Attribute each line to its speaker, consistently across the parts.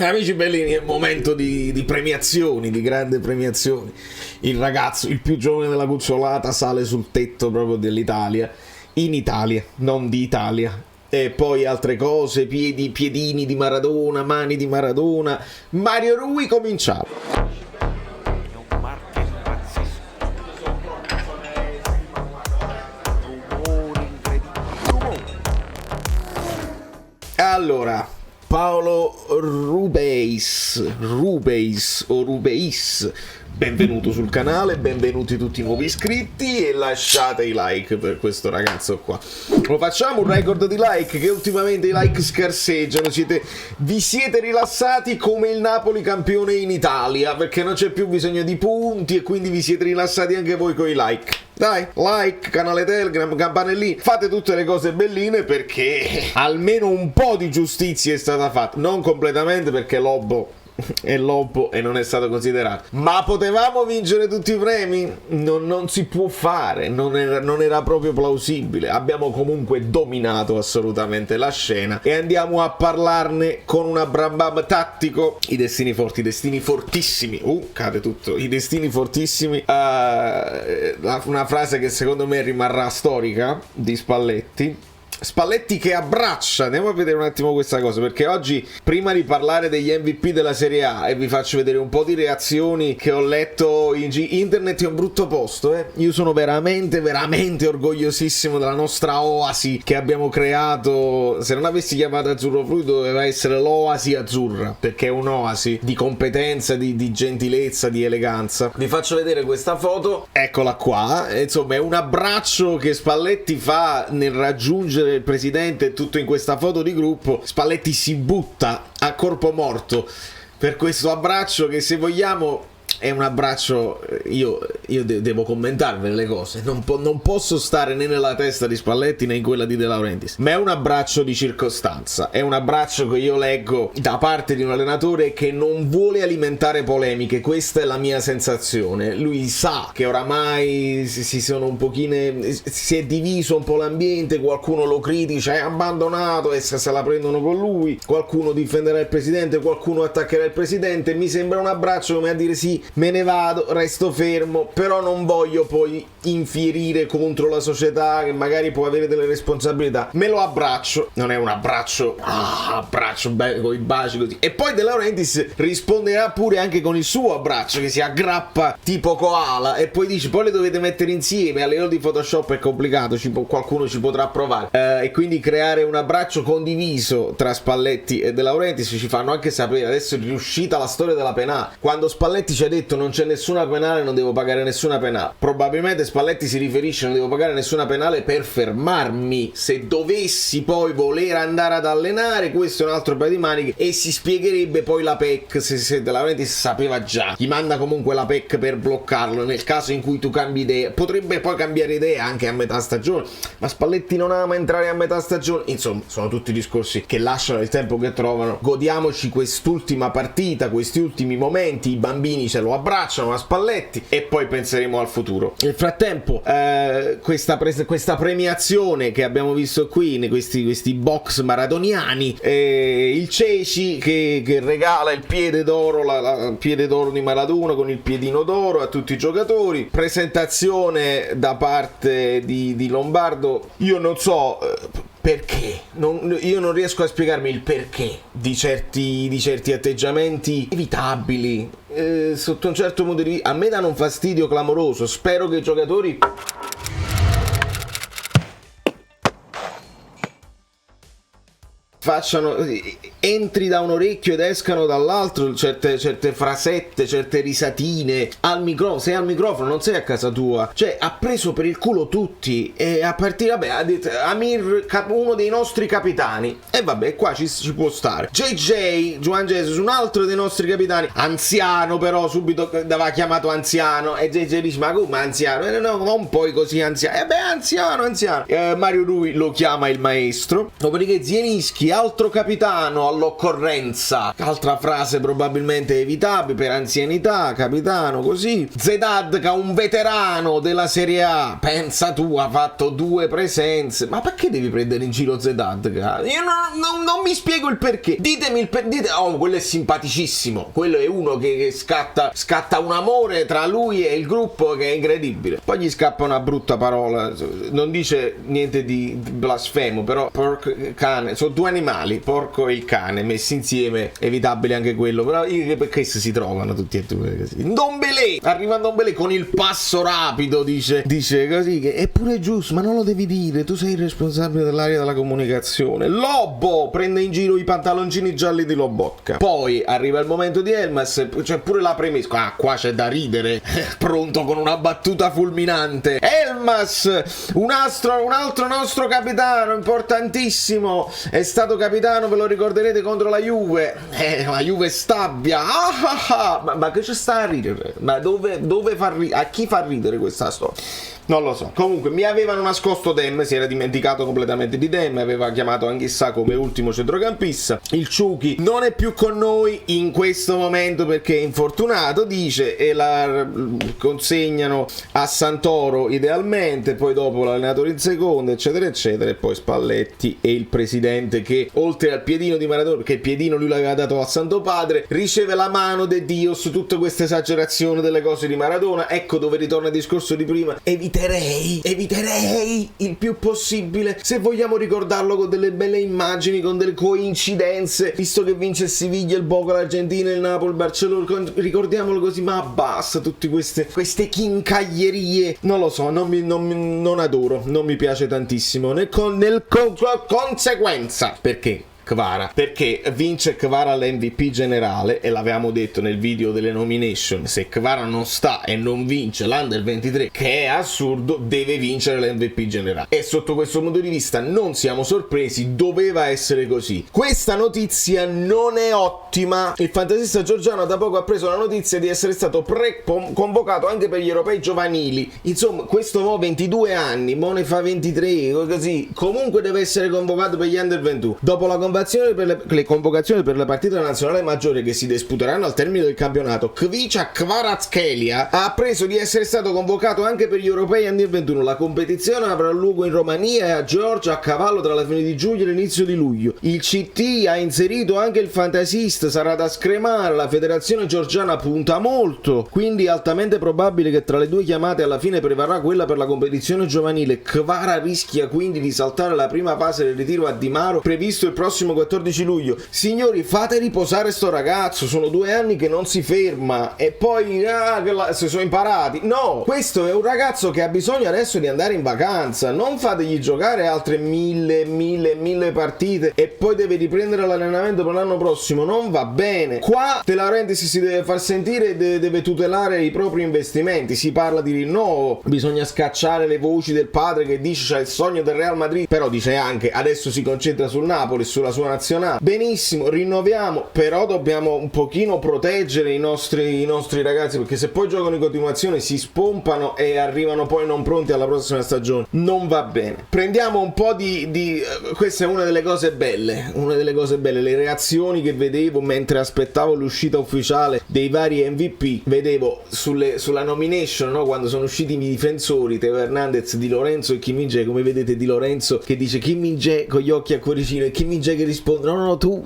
Speaker 1: Amici bellini, è momento di premiazioni, di grandi premiazioni. Il ragazzo, il più giovane della cucciolata, sale sul tetto proprio dell'Italia. In Italia, non di Italia. E poi altre cose, piedini di Maradona, mani di Maradona. Mario Rui cominciava. Allora, Paolo Rubeis o Rubeis, benvenuto sul canale, benvenuti tutti i nuovi iscritti e lasciate i like per questo ragazzo qua. Lo facciamo un record di like, che ultimamente i like scarseggiano, vi siete rilassati come il Napoli campione in Italia, perché non c'è più bisogno di punti e quindi vi siete rilassati anche voi con i like. Dai, like, canale Telegram, campanellini, fate tutte le cose belline perché almeno un po' di giustizia è stata fatta. Non completamente perché Lobo è Lobo e non è stato considerato. Ma potevamo vincere tutti i premi? Non si può fare, non era proprio plausibile. Abbiamo comunque dominato assolutamente la scena e andiamo a parlarne con una bram bam tattico. I destini forti, i destini fortissimi. Cade tutto. I destini fortissimi. Una frase che secondo me rimarrà storica di Spalletti. Spalletti che abbraccia, andiamo a vedere un attimo questa cosa, perché oggi, prima di parlare degli MVP della Serie A, e vi faccio vedere un po' di reazioni che ho letto internet è un brutto posto, io sono veramente orgogliosissimo della nostra oasi che abbiamo creato. Se non avessi chiamato Azzurro Fluido doveva essere l'oasi azzurra, perché è un'oasi di competenza, di gentilezza, di eleganza. Vi faccio vedere questa foto, eccola qua, insomma è un abbraccio che Spalletti fa nel raggiungere il presidente, tutto in questa foto di gruppo. Spalletti si butta a corpo morto per questo abbraccio che, se vogliamo, è un abbraccio. Io devo commentarvene le cose, non posso stare né nella testa di Spalletti né in quella di De Laurentiis, ma è un abbraccio di circostanza, è un abbraccio che io leggo da parte di un allenatore che non vuole alimentare polemiche. Questa è la mia sensazione. Lui sa che oramai si è diviso un po' l'ambiente, qualcuno lo critica, è abbandonato e se la prendono con lui, qualcuno difenderà il presidente, qualcuno attaccherà il presidente. Mi sembra un abbraccio come a dire: sì, me ne vado, resto fermo, però non voglio poi infierire contro la società che magari può avere delle responsabilità. Me lo abbraccio. Non è un abbraccio con i baci così. E poi De Laurentiis risponderà pure anche con il suo abbraccio, che si aggrappa tipo koala e poi dice: poi le dovete mettere insieme. A livello di Photoshop è complicato, qualcuno ci potrà provare, e quindi creare un abbraccio condiviso tra Spalletti e De Laurentiis. Ci fanno anche sapere, adesso è riuscita la storia della penale. Quando Spalletti ci ha detto non c'è nessuna penale, non devo pagare nessuna penale, probabilmente Spalletti si riferisce: non devo pagare nessuna penale per fermarmi se dovessi poi voler andare ad allenare. Questo è un altro paio di maniche e si spiegherebbe poi la PEC se De Laurentiis sapeva già. Gli manda comunque la PEC per bloccarlo nel caso in cui tu cambi idea. Potrebbe poi cambiare idea anche a metà stagione, ma Spalletti non ama entrare a metà stagione. Insomma, sono tutti discorsi che lasciano il tempo che trovano. Godiamoci quest'ultima partita, questi ultimi momenti. I bambini ce lo abbracciano a Spalletti e poi penseremo al futuro. Nel frattempo questa premiazione che abbiamo visto qui, questi box maradoniani, il Ceci che regala il piede d'oro, il piede d'oro di Maradona con il piedino d'oro a tutti i giocatori, presentazione da parte di Lombardo. Io non so perché, io non riesco a spiegarmi il perché di certi atteggiamenti evitabili, sotto un certo punto di vista. A me danno un fastidio clamoroso. Spero che i giocatori entri da un orecchio ed escano dall'altro certe frasette, certe risatine al microfono. Sei al microfono, non sei a casa tua. Cioè, ha preso per il culo tutti e a partire, ha detto Amir, uno dei nostri capitani, e vabbè, qua ci può stare. JJ, Juan Jesus, un altro dei nostri capitani, anziano, però subito aveva chiamato anziano e JJ dice: ma come anziano? No, non poi così anziano. Anziano. Mario Rui lo chiama il maestro. Dopodiché Zielinski altro capitano all'occorrenza, altra frase probabilmente evitabile per anzianità, capitano così. Zedad, che è un veterano della Serie A, pensa tu, ha fatto 2 presenze. Ma perché devi prendere in giro Zedad? Io non mi spiego il perché. Ditemi il perché. Oh, quello è simpaticissimo, quello è uno che scatta un amore tra lui e il gruppo che è incredibile. Poi gli scappa una brutta parola, non dice niente di blasfemo, però porco e cane, sono 2 animali, porco e il cane messi insieme, evitabile anche quello, però perché si trovano tutti e 2 così. Ndombele, arriva Ndombele con il passo rapido, dice così, che è pure giusto, ma non lo devi dire, tu sei il responsabile dell'area della comunicazione. Lobo prende in giro i pantaloncini gialli di Lobotka. Poi arriva il momento di Elmas, c'è pure la premessa, qua c'è da ridere, pronto con una battuta fulminante. Elmas, un altro nostro capitano importantissimo, è stato capitano, ve lo ricorderete, contro la Juve, la Juve Stabia. Ma che ci sta a ridere? Ma dove a chi fa ridere questa storia? Non lo so. Comunque mi avevano nascosto Dem, si era dimenticato completamente di Dem, aveva chiamato Anghissà come ultimo centrocampista. Il Ciuchi non è più con noi in questo momento perché è infortunato, dice, e la consegnano a Santoro idealmente, poi dopo l'allenatore in seconda, eccetera eccetera, e poi Spalletti e il presidente che, oltre al piedino di Maradona, che il piedino lui l'aveva dato a Santo Padre, riceve la mano de Dio su tutte queste esagerazioni delle cose di Maradona. Ecco dove ritorna il discorso di prima. Eviterei il più possibile, se vogliamo ricordarlo, con delle belle immagini, con delle coincidenze, visto che vince il Siviglia, il Boca, l'Argentina, il Napoli, il Barcellona, ricordiamolo così, ma basta tutte queste chincaglierie, non lo so, non adoro, non mi piace tantissimo, conseguenza, perché Kvara, perché vince Kvara l'MVP generale, e l'avevamo detto nel video delle nomination, se Kvara non sta e non vince l'Under 23, che è assurdo, deve vincere l'MVP generale, e sotto questo punto di vista non siamo sorpresi, doveva essere così. Questa notizia non è ottima. Il fantasista Giorgiano da poco ha preso la notizia di essere stato convocato anche per gli europei giovanili, insomma questo mo 22 anni, mo ne fa 23, così, comunque deve essere convocato per gli Under 21. Dopo la le convocazioni per la partita nazionale maggiore che si disputeranno al termine del campionato, Kvicha Kvaratskhelia ha appreso di essere stato convocato anche per gli europei Under 21. La competizione avrà luogo in Romania e a Georgia a cavallo tra la fine di giugno e l'inizio di luglio. Il CT ha inserito anche il fantasista, sarà da scremare, la federazione georgiana punta molto, quindi è altamente probabile che tra le 2 chiamate alla fine prevarrà quella per la competizione giovanile. Kvara rischia quindi di saltare la prima fase del ritiro a Di Maro previsto il prossimo 14 luglio. Signori, fate riposare sto ragazzo, sono 2 anni che non si ferma e poi si sono imparati. No, questo è un ragazzo che ha bisogno adesso di andare in vacanza, non fategli giocare altre mille partite e poi deve riprendere l'allenamento per l'anno prossimo, non va bene. Qua De Laurentiis si deve far sentire e deve tutelare i propri investimenti. Si parla di rinnovo, bisogna scacciare le voci del padre che dice c'ha il sogno del Real Madrid, però dice anche adesso si concentra sul Napoli, sulla sua nazionale. Benissimo, rinnoviamo, però dobbiamo un pochino proteggere i nostri ragazzi, perché se poi giocano in continuazione si spompano e arrivano poi non pronti alla prossima stagione, non va bene. Prendiamo un po' questa è una delle cose belle, le reazioni che vedevo mentre aspettavo l'uscita ufficiale dei vari MVP, vedevo sulla nomination, no? Quando sono usciti i difensori, Teo Hernandez, Di Lorenzo e Kim Min-jae, come vedete Di Lorenzo che dice Kim Min-jae con gli occhi a cuoricino e Kim Min-jae che risponde no tu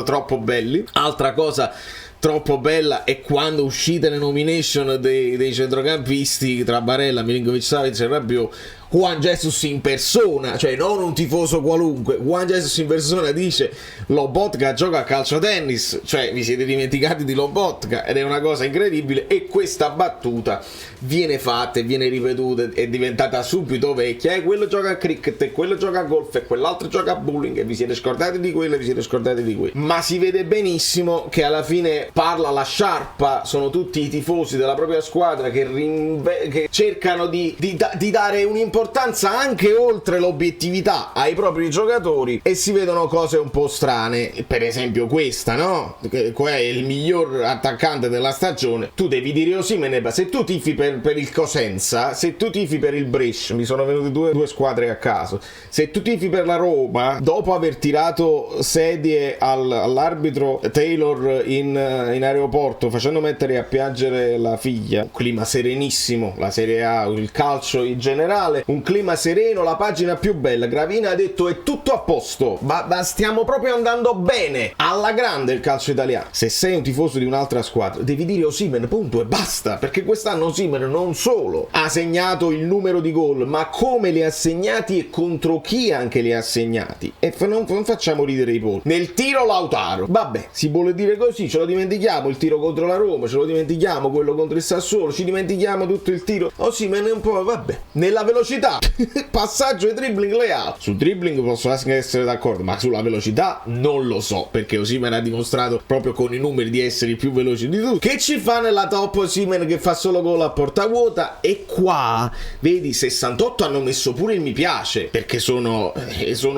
Speaker 1: troppo belli. Altra cosa troppo bella è quando uscite le nomination dei centrocampisti tra Barella, Milinkovic-Savic e Rabiot, Juan Jesus in persona, cioè non un tifoso qualunque, Juan Jesus in persona dice Lobotka gioca a calcio tennis, cioè vi siete dimenticati di Lobotka, ed è una cosa incredibile, e questa battuta viene fatta e viene ripetuta, è diventata subito vecchia, quello gioca a cricket e quello gioca a golf e quell'altro gioca a bowling e vi siete scordati di quello e vi siete scordati di quello, ma si vede benissimo che alla fine parla la sciarpa, sono tutti i tifosi della propria squadra che cercano di dare un'importanza anche oltre l'obiettività ai propri giocatori, e si vedono cose un po' strane, per esempio questa, no? Che è il miglior attaccante della stagione, tu devi dire Osimhen. Se tu tifi per il Cosenza, se tu tifi per il Brescia, mi sono venute due squadre a caso, se tu tifi per la Roma, dopo aver tirato sedie all'arbitro Taylor in aeroporto facendo mettere a piangere la figlia, un clima serenissimo, la Serie A, il calcio in generale, un clima sereno, la pagina più bella, Gravina ha detto è tutto a posto, ma stiamo proprio andando bene, alla grande il calcio italiano. Se sei un tifoso di un'altra squadra devi dire Osimhen, punto e basta, perché quest'anno Osimhen non solo ha segnato il numero di gol, ma come li ha segnati e contro chi anche li ha segnati, e non facciamo ridere i polli. Nel tiro Lautaro, vabbè, si vuole dire così, ce lo dimentichiamo il tiro contro la Roma, ce lo dimentichiamo quello contro il Sassuolo, ci dimentichiamo tutto il tiro Osimhen, un po', vabbè. Nella velocità passaggio e dribbling Leao, sul dribbling posso anche essere d'accordo, ma sulla velocità non lo so, perché Osimhen ha dimostrato proprio con i numeri di essere il più veloce di tutti. Che ci fa nella top Osimhen che fa solo gol a porta vuota? E qua vedi 68 hanno messo pure il mi piace, perché sono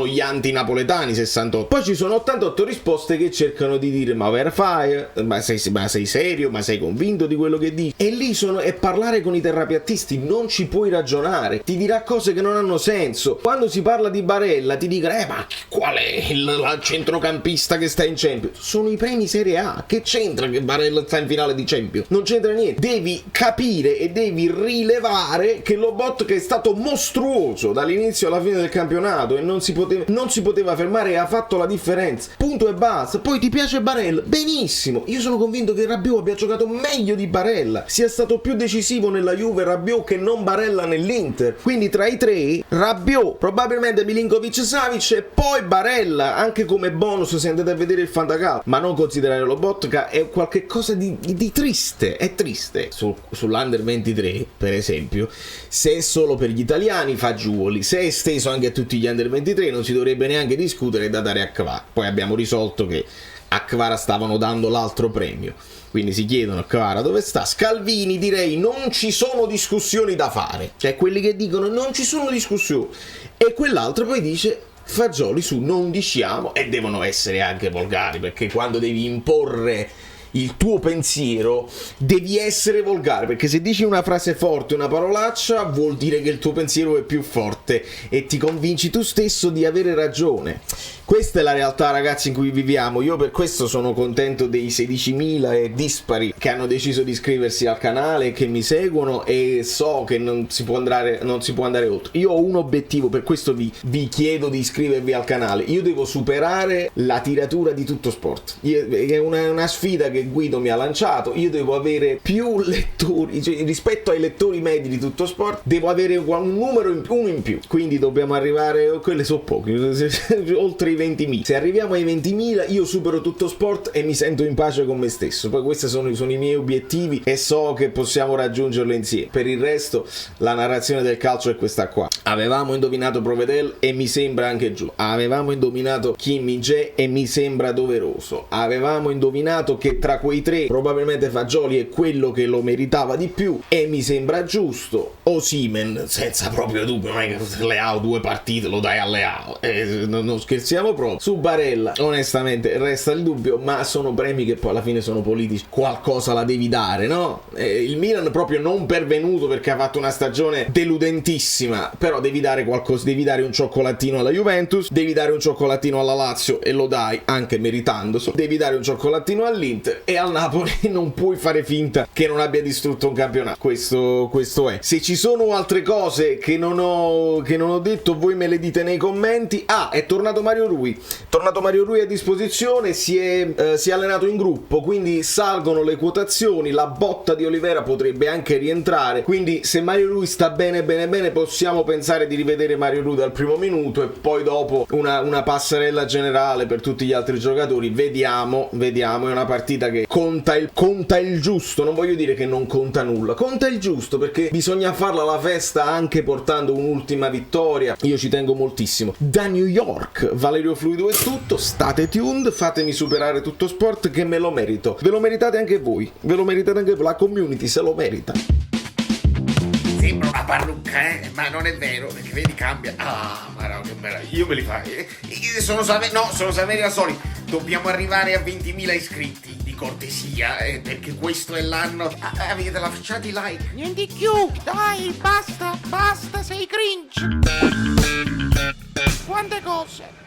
Speaker 1: gli anti-napoletani 68. Poi ci sono 88 risposte che cercano di dire ma verfai, ma sei serio, ma sei convinto di quello che dici? E lì è parlare con i terrapiattisti, non ci puoi ragionare, ti dirà cose che non hanno senso. Quando si parla di Barella ti dicono ma qual è il centrocampista che sta in Champions? Sono i premi Serie A, che c'entra che Barella sta in finale di Champions? Non c'entra niente. Devi capire e devi rilevare che Lobotka è stato mostruoso dall'inizio alla fine del campionato e non si poteva fermare, e ha fatto la differenza, punto e basta. Poi ti piace Barella? Benissimo, io sono convinto che Rabiot abbia giocato meglio di Barella, sia stato più decisivo nella Juve Rabiot che non Barella nell'Inter, quindi tra i tre Rabiot, probabilmente Milinkovic-Savic e poi Barella, anche come bonus se andate a vedere il Fantacalcio. Ma non considerare Lobotka è qualche cosa di triste, è triste. Sull'Under 23 per esempio, se è solo per gli italiani fa giuoli, se è esteso anche a tutti gli Under 23 non si dovrebbe neanche discutere da dare a Kvara. Poi abbiamo risolto che a Kvara stavano dando l'altro premio, quindi si chiedono a Kvara dove sta. Scalvini, direi non ci sono discussioni da fare, cioè quelli che dicono non ci sono discussioni, e quell'altro poi dice fagioli su non diciamo, e devono essere anche volgari, perché quando devi imporre il tuo pensiero devi essere volgare, perché se dici una frase forte, una parolaccia, vuol dire che il tuo pensiero è più forte e ti convinci tu stesso di avere ragione. Questa è la realtà, ragazzi, in cui viviamo. Io per questo sono contento dei 16.000 e dispari che hanno deciso di iscriversi al canale, che mi seguono, e so che non si può andare oltre. Io ho un obiettivo, per questo vi chiedo di iscrivervi al canale. Io devo superare la tiratura di Tutto Sport. È una sfida che Guido mi ha lanciato. Io devo avere più lettori, cioè, rispetto ai lettori medi di Tutto Sport devo avere un numero uno in più, quindi dobbiamo arrivare, quelle sono poche, oltre i 20.000. Se arriviamo ai 20.000 io supero Tutto Sport e mi sento in pace con me stesso. Poi questi sono i miei obiettivi e so che possiamo raggiungerli insieme. Per il resto la narrazione del calcio è questa qua. Avevamo indovinato Provedel e mi sembra anche giusto. Avevamo indovinato Kim Min-jae e mi sembra doveroso. Avevamo indovinato che tra quei tre probabilmente Fagioli è quello che lo meritava di più e mi sembra giusto. Osimhen senza proprio dubbio, non è che Leao 2 partite lo dai a Leao, non scherziamo proprio. Su Barella onestamente resta il dubbio, ma sono premi che poi alla fine sono politici, qualcosa la devi dare, no? Il Milan proprio non pervenuto perché ha fatto una stagione deludentissima, però devi dare qualcosa, devi dare un cioccolatino alla Juventus, devi dare un cioccolatino alla Lazio e lo dai anche meritandoselo, devi dare un cioccolatino all'Inter, e al Napoli non puoi fare finta che non abbia distrutto un campionato. Questo è. Se ci sono altre cose che non ho detto, voi me le dite nei commenti. È tornato Mario Rui a disposizione, si è allenato in gruppo, quindi salgono le quotazioni, la botta di Olivera potrebbe anche rientrare, quindi se Mario Rui sta bene possiamo pensare pensare di rivedere Mario Ruda al primo minuto e poi dopo una passerella generale per tutti gli altri giocatori. Vediamo, è una partita che conta il giusto, non voglio dire che non conta nulla, conta il giusto, perché bisogna farla la festa anche portando un'ultima vittoria. Io ci tengo moltissimo. Da New York, Valerio Fluido è tutto, state tuned, fatemi superare Tutto Sport che me lo merito. Ve lo meritate anche voi, la community se lo merita.
Speaker 2: Sembra una parrucca, ma non è vero, perché vedi cambia. Ah, ma no, che bella, io me li fai. Sono Saveri da soli. Dobbiamo arrivare a 20.000 iscritti, di cortesia, perché questo è l'anno. Avete lasciato i like.
Speaker 3: Niente più, dai, basta, sei cringe. Quante cose.